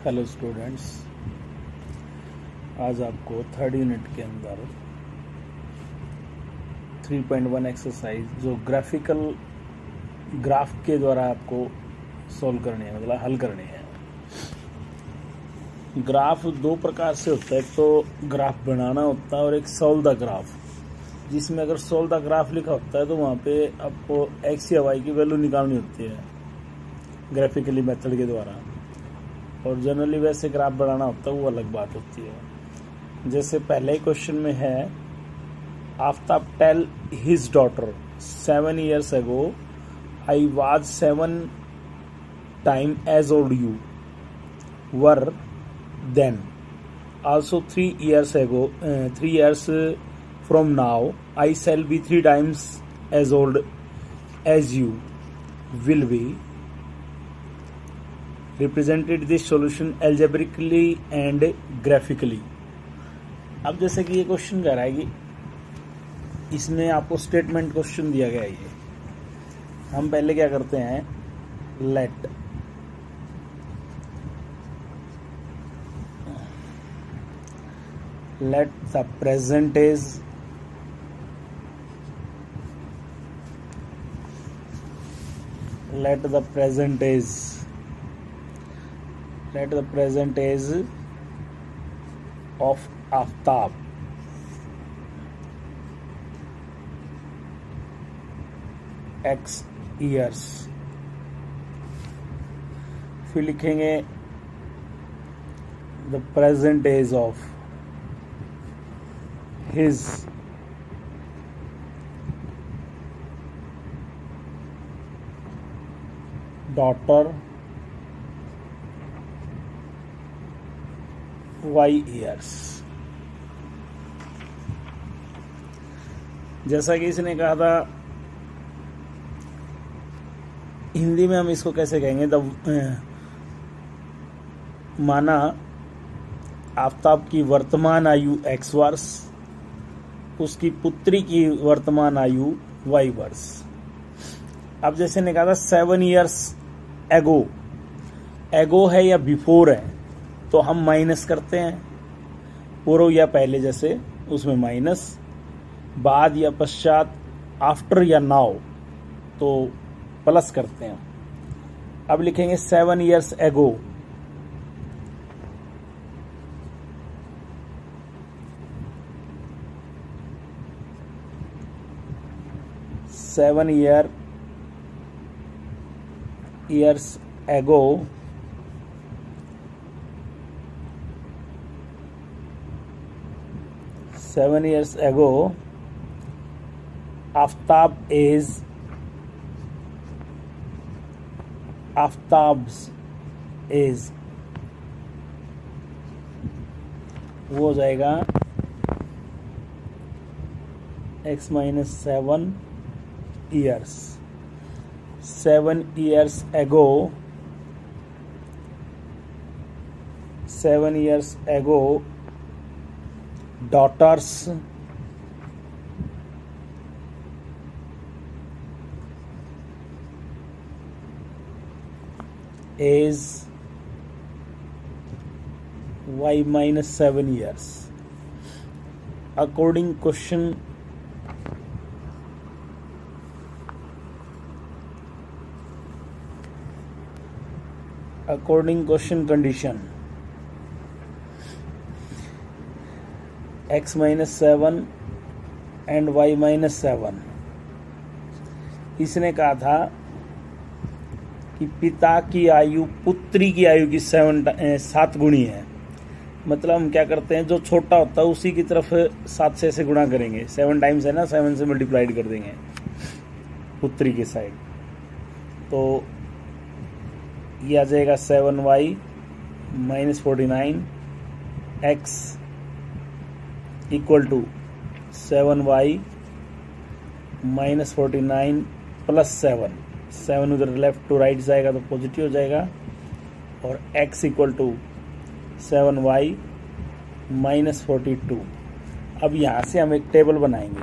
Hello students, आज आपको third unit के अंदर 3.1 एक्सरसाइज जो ग्राफिकल ग्राफ के द्वारा आपको सॉल्व करनी है, मतलब हल करनी है। ग्राफ दो प्रकार से होता है, एक तो ग्राफ बनाना होता है और एक सॉल्व द ग्राफ, जिसमें अगर सॉल्व द ग्राफ लिखा होता है तो वहाँ पे आपको एक्स या वाई की वैल्यू निकालनी होती है ग्राफिकली मेथड के द्वारा, और जनरली वैसे ग्राफ बनाना होता है वो अलग बात होती है। जैसे पहले ही क्वेश्चन में है, Aftab tell his daughter 7 years ago I was 7 time as old you were then also 3 years ago 3 years from now I shall be 3 times as old as you will be represented this solution algebraically and graphically। अब जैसे कि ये question कह रहा है कि इसमें आपको स्टेटमेंट क्वेश्चन दिया गया है, ये हम पहले क्या करते हैं, let the percentage of Aftab x years, फिर लिखेंगे the present age of his daughter y years। जैसा कि इसने कहा था, हिंदी में हम इसको कैसे कहेंगे, माना आफ्ताब की वर्तमान आयु x वर्ष, उसकी पुत्री की वर्तमान आयु y वर्ष। अब जैसे ने कहा था 7 years एगो, एगो है या बिफोर है तो हम माइनस करते हैं, पूर्व या पहले जैसे उसमें माइनस, बाद या पश्चात आफ्टर या नाउ तो प्लस करते हैं। अब लिखेंगे 7 years एगो, years ago आफ्ताब्स एज वो हो जाएगा x - 7 years। 7 years ago daughters is y - 7 years। according question condition x - 7 and y - 7, इसने कहा था कि पिता की आयु पुत्री की आयु की 7 गुणी है। मतलब हम क्या करते हैं, जो छोटा होता है उसी की तरफ 7 से गुणा करेंगे, 7 टाइम्स है ना, 7 से मल्टीप्लाइड कर देंगे पुत्री की साइड, तो ये आ जाएगा 7y - 49 x equal to 7y - 49 plus 7 उधर लेफ्ट टू राइट जाएगा तो पॉजिटिव हो जाएगा, और x इक्वल टू 7y - 42। अब यहाँ से हम एक टेबल बनाएंगे,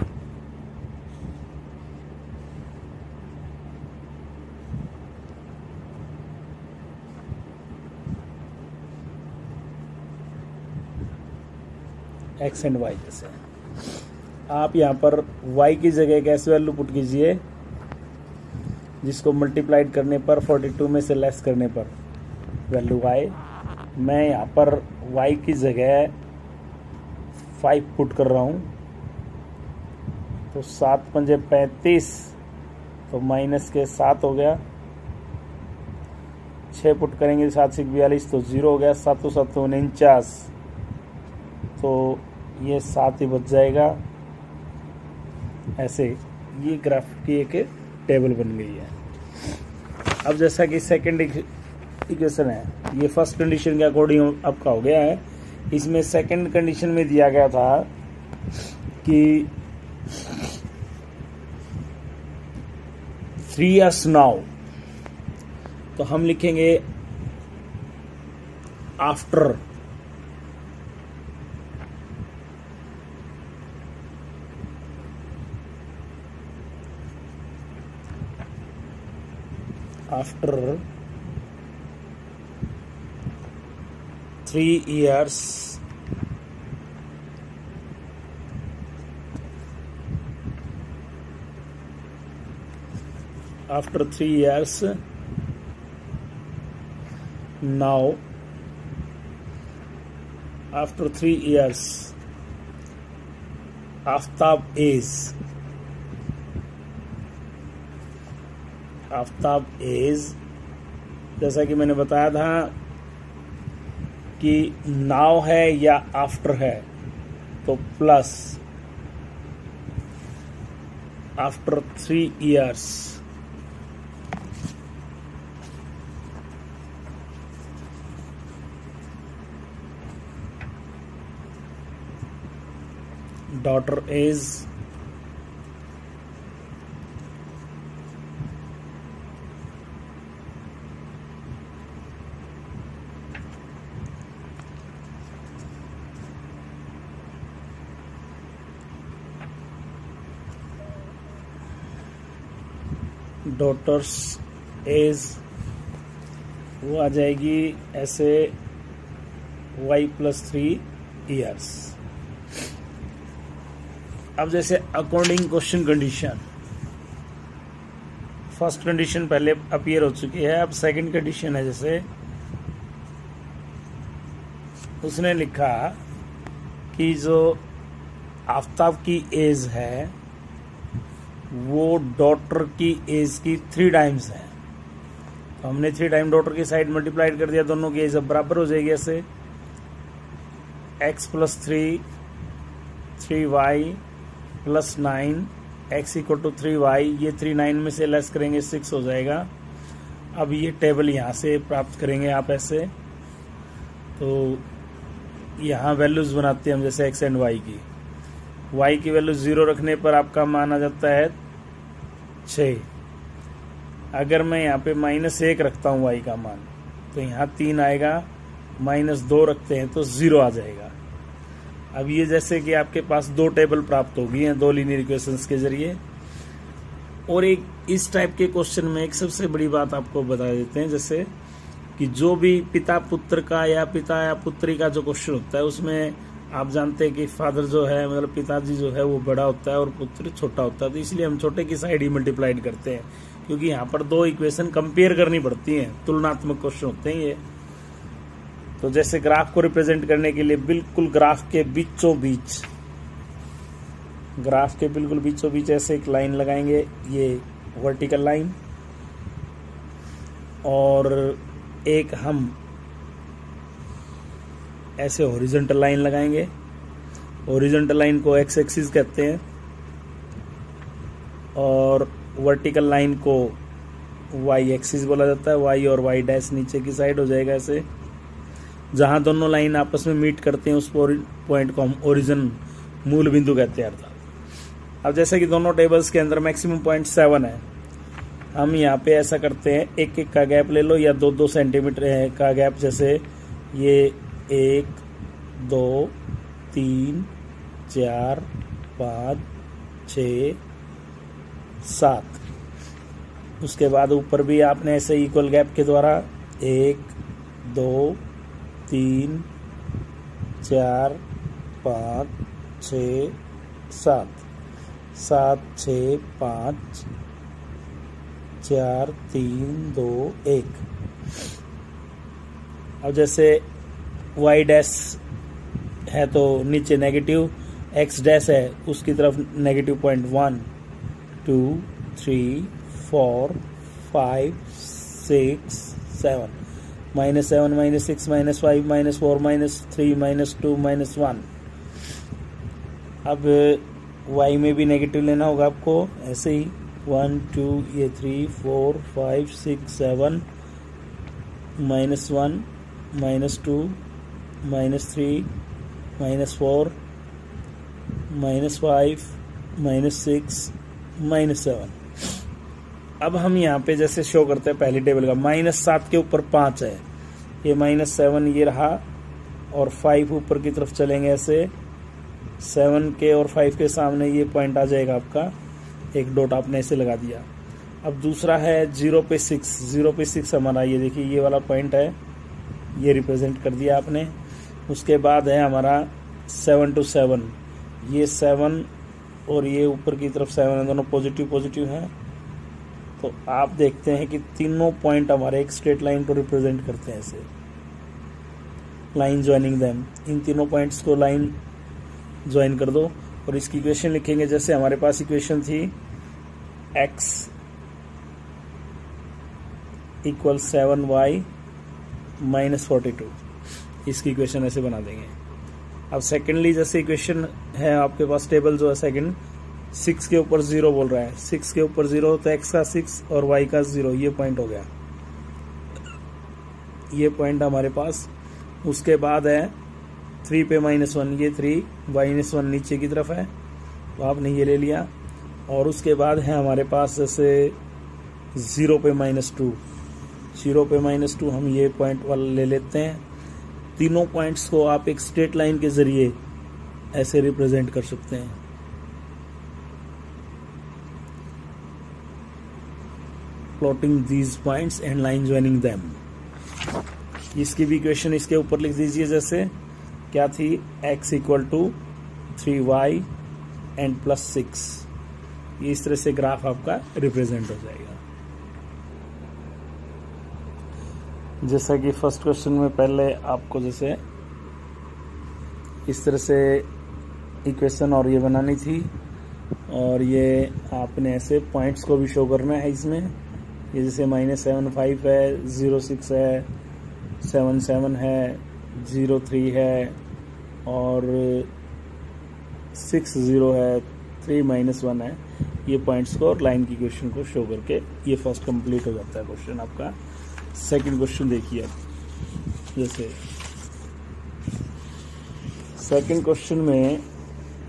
एक्स एंड वाई। जैसे आप यहाँ पर वाई की जगह एक ऐसी वैल्यू पुट कीजिए जिसको मल्टीप्लाइड करने पर 42 में से लेस करने पर वैल्यू आए। मैं यहाँ पर y की जगह 5 पुट कर रहा हूँ, तो 7 पंजे 35, तो माइनस के 7 हो गया। 6 पुट करेंगे 7 से 42, तो 0 हो गया। 7 7 49, तो ये 7 ही बच जाएगा। ऐसे ये ग्राफ की एक टेबल बन गई है। अब जैसा कि सेकंड इक्वेशन है, ये फर्स्ट कंडीशन के अकॉर्डिंग आपका हो गया है। इसमें सेकंड कंडीशन में दिया गया था कि 3 years नाउ, तो हम लिखेंगे after after 3 years after 3 years now, after 3 years Aftab age, जैसा कि मैंने बताया था कि नाउ है या आफ्टर है, तो plus after 3 years daughter is daughters as, वो आ जाएगी ऐसे y + 3 years। अब जैसे according question condition, first condition पहले अपीयर हो चुकी है। अब सेकंड कंडीशन है, जैसे उसने लिखा कि जो आफ्ताब की एज है वो डॉटर की एज की 3 times है, तो हमने 3 times डॉटर की साइड मल्टीप्लाइड कर दिया, दोनों की एज अब बराबर हो जाएगी। ऐसे x + 3 3y + 9 x = 3y, ये 3 9 में से लेस करेंगे 6 हो जाएगा। अब ये टेबल यहाँ से प्राप्त करेंगे आप ऐसे, तो यहाँ वैल्यूज बनाते हैं हम, जैसे x एंड y की। y की वैल्यू 0 रखने पर आपका मान आ जाता है 6। अगर मैं यहाँ पे -1 रखता हूँ y का मान, तो यहाँ 3 आएगा, -2 रखते हैं तो 0 आ जाएगा। अब ये जैसे कि आपके पास 2 टेबल प्राप्त हो गई हैं 2 लीनियर इक्वेशंस के जरिए। और एक इस टाइप के क्वेश्चन में एक सबसे बड़ी बात आपको बता देते हैं, जैसे कि जो भी पिता पुत्र का या पिता या पुत्री का जो क्वेश्चन होता है, उसमें आप जानते हैं कि फादर जो है, मतलब पिताजी जो है वो बड़ा होता है और पुत्र छोटा होता है, तो इसलिए हम छोटे की साइड ही मल्टीप्लाइड करते हैं, क्योंकि यहाँ पर 2 इक्वेशन कंपेयर करनी पड़ती हैं, तुलनात्मक क्वेश्चन होते हैं ये। तो जैसे ग्राफ को रिप्रेजेंट करने के लिए बिल्कुल ग्राफ के बीचों बीच ऐसे एक लाइन लगाएंगे, ये वर्टिकल लाइन, और एक हम ऐसे हॉरिजॉन्टल लाइन लगाएंगे। हॉरिजॉन्टल लाइन को एक्स एक्सिस कहते हैं और वर्टिकल लाइन को वाई एक्सिस बोला जाता है। वाई और वाई डैश नीचे की साइड हो जाएगा ऐसे। जहां दोनों लाइन आपस में मीट करते हैं उस पॉइंट को हम ओरिजिन, मूल बिंदु कहते हैं अर्थात। अब जैसे कि दोनों टेबल्स के अंदर मैक्सिमम पॉइंट 7 है, हम यहाँ पे ऐसा करते हैं, एक एक का गैप ले लो या 2-2 सेंटीमीटर का गैप, जैसे ये 1 2 3 4 5 6 7। उसके बाद ऊपर भी आपने ऐसे इक्वल गैप के द्वारा 1 2 3 4 5 6 7, 7 6 5 4 3 2 1। अब जैसे y डैश है तो नीचे नेगेटिव, x डैश है उसकी तरफ नेगेटिव पॉइंट 1 2 3 4 5 6 7, -7 -6 -5 -4 -3 -2 -1। अब y में भी नेगेटिव लेना होगा आपको, ऐसे ही 1 2 ये 3 4 5 6 7 -1 -2 -3 -4 -5 -6 -7। अब हम यहाँ पे जैसे शो करते हैं पहली टेबल का, -7 के ऊपर 5 है, ये -7 ये रहा, और 5 ऊपर की तरफ चलेंगे ऐसे, 7 के और 5 के सामने ये पॉइंट आ जाएगा आपका, एक डॉट आपने ऐसे लगा दिया। अब दूसरा है 0 पे 6, 0 पे 6 हमारा ये देखिए ये वाला पॉइंट है, ये रिप्रेजेंट कर दिया आपने। उसके बाद है हमारा 7 to 7, ये 7 और ये ऊपर की तरफ 7 है, दोनों पॉजिटिव पॉजिटिव हैं। तो आप देखते हैं कि तीनों पॉइंट हमारे एक स्ट्रेट लाइन को रिप्रेजेंट करते हैं ऐसे, लाइन ज्वाइनिंग देम। इन तीनों पॉइंट्स को लाइन ज्वाइन कर दो और इसकी इक्वेशन लिखेंगे। जैसे हमारे पास इक्वेशन थी x = 7y - 42, इसकी इक्वेशन ऐसे बना देंगे। अब सेकेंडली जैसे इक्वेशन है आपके पास, टेबल जो है सेकंड, 6 के ऊपर 0 बोल रहा है, 6 के ऊपर 0 तो x का 6 और y का 0, ये पॉइंट हो गया, ये पॉइंट हमारे पास। उसके बाद है 3 पे -1, ये 3 -1 नीचे की तरफ है तो आपने ये ले लिया। और उसके बाद है हमारे पास जैसे 0 पे -2, 0 पे -2 हम ये पॉइंट वाला ले लेते हैं। तीनों पॉइंट्स को आप एक स्ट्रेट लाइन के जरिए ऐसे रिप्रेजेंट कर सकते हैं। Plotting these points and line joining them. इसकी भी इक्वेशन इसके ऊपर लिख दीजिए, जैसे क्या थी, x = 3y and +6। इस तरह से ग्राफ आपका रिप्रेजेंट हो जाएगा। जैसा कि फर्स्ट क्वेश्चन में पहले आपको जैसे इस तरह से इक्वेशन और ये बनानी थी, और ये आपने ऐसे पॉइंट्स को भी शो करना है इसमें। ये जैसे -7 है, 0 6 है, 7 7 है, 0 3 है और 6 0 है, 3 -1 है। ये पॉइंट्स को और लाइन की इक्वेशन को शो करके ये फर्स्ट कंप्लीट हो जाता है क्वेश्चन आपका। सेकंड क्वेश्चन देखिए अब, जैसे सेकंड क्वेश्चन में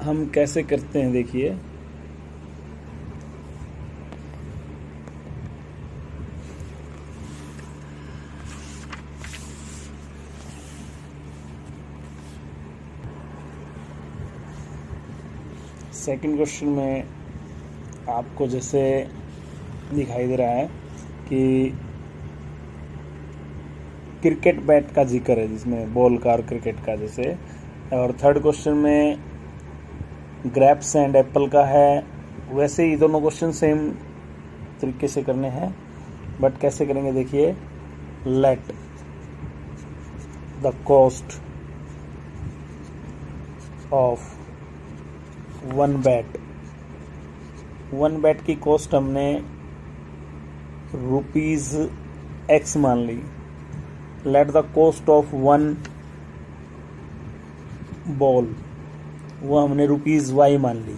हम कैसे करते हैं देखिए। सेकंड क्वेश्चन में आपको जैसे दिखाई दे रहा है कि क्रिकेट बैट का जिक्र है, जिसमें बॉल का और क्रिकेट का जैसे। और थर्ड क्वेश्चन में ग्रेप्स एंड एप्पल का है। वैसे ही दोनों क्वेश्चन सेम तरीके से करने हैं, बट कैसे करेंगे देखिए। Let the cost of one bat की कॉस्ट हमने ₹X मान ली। Let the cost of one ball, वो हमने ₹Y मान ली।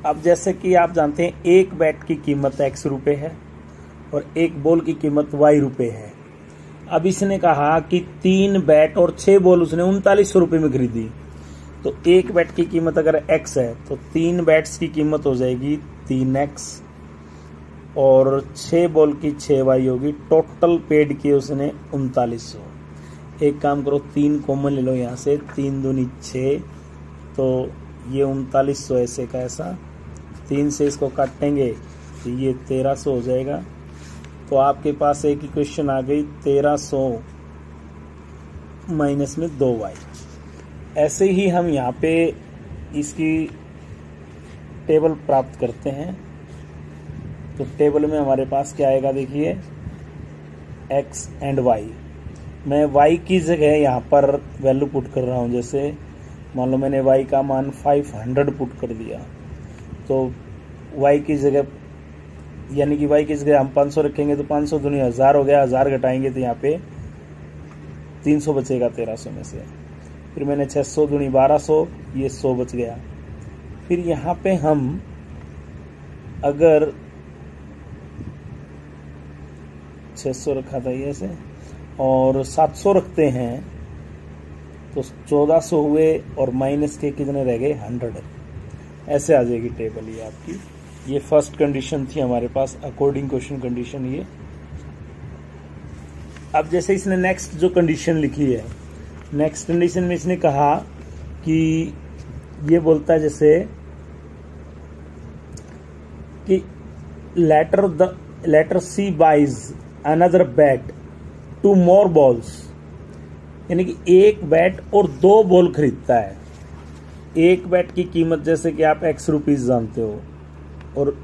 अब जैसे कि आप जानते हैं एक बैट की कीमत X रुपए है और एक बॉल की कीमत Y रुपए है। अब इसने कहा कि 3 बैट और 6 बॉल उसने 3900 रुपये में खरीदी, तो एक बैट की कीमत अगर X है तो 3 बैट्स की कीमत हो जाएगी 3X और 6 बॉल की 6Y होगी। टोटल पेड की उसने 3900। एक काम करो, 3 कॉमन ले लो यहाँ से, 3 दूनी 6, तो ये 3900 ऐसे का ऐसा, 3 से इसको काटेंगे तो ये 1300 हो जाएगा। तो आपके पास एक इक्वेशन आ गई 1300 माइनस में 2Y। ऐसे ही हम यहाँ पे इसकी टेबल प्राप्त करते हैं। तो टेबल में हमारे पास क्या आएगा, देखिए x एंड y। मैं y की जगह यहाँ पर वैल्यू पुट कर रहा हूँ। जैसे मान लो मैंने y का मान 500 पुट कर दिया, तो y की जगह यानी कि y की जगह हम 500 रखेंगे तो 500 दूनी 1000 हो गया। 1000 घटाएंगे तो यहाँ पे 300 बचेगा 1300 में से। फिर मैंने 600 दूनी 1200, ये 100 बच गया। फिर यहाँ पे हम अगर 600 रखा था ये से और 700 रखते हैं तो 1400 हुए और माइनस के कितने रह गए, 100। ऐसे आ जाएगी टेबल ये आपकी। ये फर्स्ट कंडीशन थी हमारे पास अकॉर्डिंग क्वेश्चन कंडीशन ये। अब जैसे इसने नेक्स्ट जो कंडीशन लिखी है, नेक्स्ट कंडीशन में इसने कहा कि ये बोलता है जैसे कि letter C buys another bat 2 more balls, यानी कि एक बैट और 2 बॉल खरीदता है। एक बैट की कीमत जैसे कि आप x रुपीज जानते हो और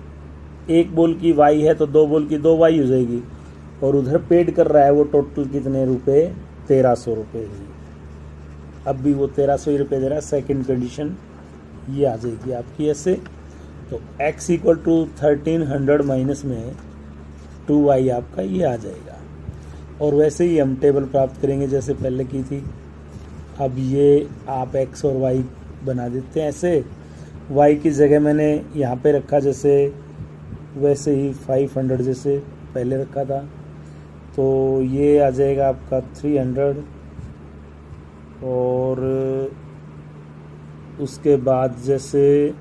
एक बॉल की y है तो 2 बॉल की 2y हो जाएगी। और उधर पेड कर रहा है वो टोटल कितने रुपए, 1300 रुपए ही। अब भी वो 1300 ही रुपये दे रहा है। सेकेंड कंडीशन ये आ जाएगी आपकी ऐसे। तो x इक्वल टू 1300 माइनस में 2y आपका ये आ जाएगा। और वैसे ही हम टेबल प्राप्त करेंगे जैसे पहले की थी। अब ये आप x और y बना देते हैं ऐसे। y की जगह मैंने यहाँ पे रखा जैसे वैसे ही 500 जैसे पहले रखा था, तो ये आ जाएगा आपका 300। और उसके बाद जैसे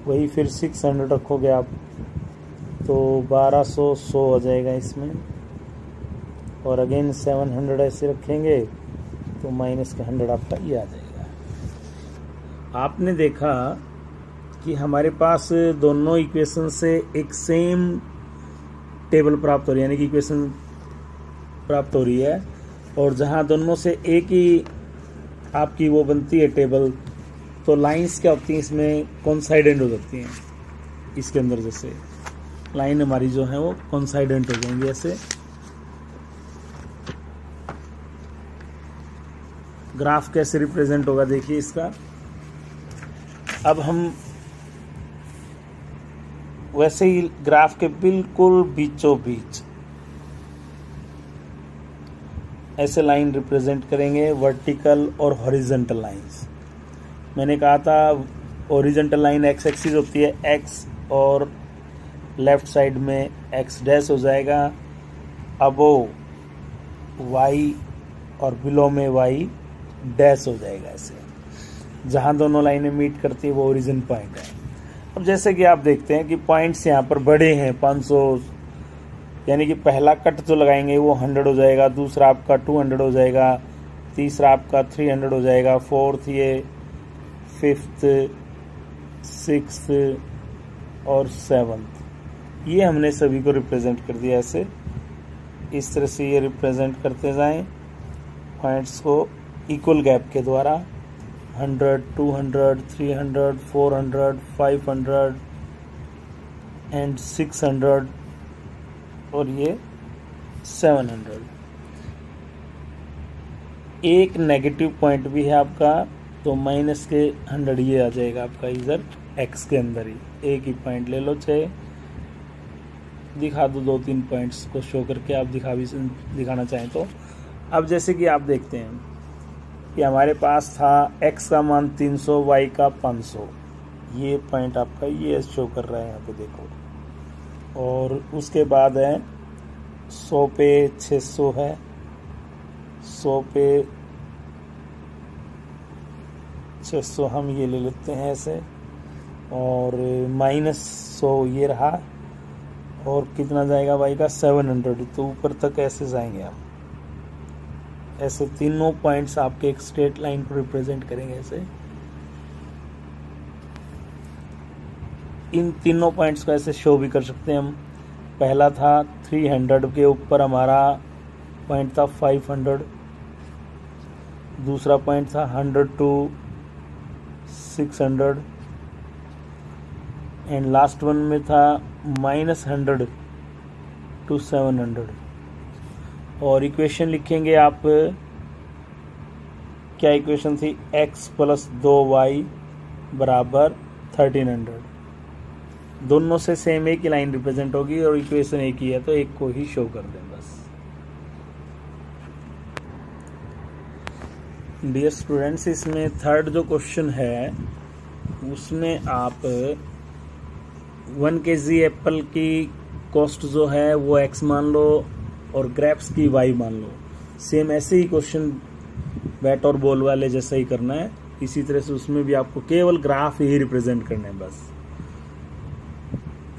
वही फिर 600 रखोगे आप तो 1200 100 हो जाएगा इसमें। और अगेन 700 ऐसे रखेंगे तो माइनस का 100 आपका ये आ जाएगा। आपने देखा कि हमारे पास दोनों इक्वेशन से एक सेम टेबल प्राप्त हो रही है, यानी कि इक्वेशन प्राप्त हो रही है। और जहाँ दोनों से एक ही आपकी वो बनती है टेबल, तो लाइंस क्या होती हैं इसमें, कोइंसाइडेंट हो जाती हैं। इसके अंदर जैसे लाइन हमारी जो है वो कोइंसाइडेंट हो जाएंगी ऐसे। ग्राफ कैसे रिप्रेजेंट होगा देखिए इसका। अब हम वैसे ही ग्राफ के बिल्कुल बीचों बीच ऐसे लाइन रिप्रेजेंट करेंगे, वर्टिकल और हॉरिजॉन्टल लाइंस। मैंने कहा था हॉरिजॉन्टल लाइन एक्स एक्सिस होती है, एक्स और लेफ्ट साइड में एक्स डैश हो जाएगा, अबो वाई और बिलो में वाई डैश हो जाएगा ऐसे। जहाँ दोनों लाइनें मीट करती है वो ओरिजिन पॉइंट है। अब जैसे कि आप देखते हैं कि पॉइंट्स यहाँ पर बड़े हैं 500, यानी कि पहला कट जो लगाएंगे वो 100 हो जाएगा, दूसरा आपका 200 हो जाएगा, तीसरा आपका 300 हो जाएगा, फोर्थ ये, फिफ्थ, सिक्स्थ और सेवन्थ। ये हमने सभी को रिप्रेजेंट कर दिया ऐसे। इस तरह से ये रिप्रेजेंट करते जाएं पॉइंट्स को इक्वल गैप के द्वारा। 100, 200, 300, 400, 500 एंड 600 और ये 700। एक नेगेटिव पॉइंट भी है आपका, तो माइनस के 100 ये आ जाएगा आपका इधर एक्स के अंदर ही। एक ही पॉइंट ले लो, चाहे दिखा दो 2-3 पॉइंट्स को शो करके आप दिखाना चाहें तो। अब जैसे कि आप देखते हैं कि हमारे पास था x का मान 300, y का 500। ये पॉइंट आपका ये शो कर रहा है यहाँ पे देखो। और उसके बाद है 100 पे 600 है, 100 पे 600 हम ये ले लेते हैं ऐसे। और -100 ये रहा, और कितना जाएगा y का 700, तो ऊपर तक ऐसे जाएंगे हम। ऐसे तीनों पॉइंट्स आपके एक स्ट्रेट लाइन को रिप्रेजेंट करेंगे। ऐसे इन तीनों पॉइंट्स को ऐसे शो भी कर सकते हैं हम। पहला था 300 के ऊपर हमारा पॉइंट था 500, दूसरा पॉइंट था 100 to 600 एंड लास्ट वन में था -100 to 700। और इक्वेशन लिखेंगे आप, क्या इक्वेशन थी, x + 2y = 1300। दोनों से सेम एक ही लाइन रिप्रेजेंट होगी और इक्वेशन एक ही है तो एक को ही शो कर दें बस। डियर स्टूडेंट्स, इसमें थर्ड जो क्वेश्चन है उसमें आप 1 kg एप्पल की कॉस्ट जो है वो x मान लो और ग्रेप्स की y मान लो। सेम ऐसे ही क्वेश्चन बैट और बॉल वाले जैसा ही करना है। इसी तरह से उसमें भी आपको केवल ग्राफ ही रिप्रेजेंट करना है बस।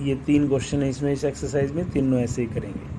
ये 3 क्वेश्चन है इसमें, इस एक्सरसाइज में तीनों ऐसे ही करेंगे।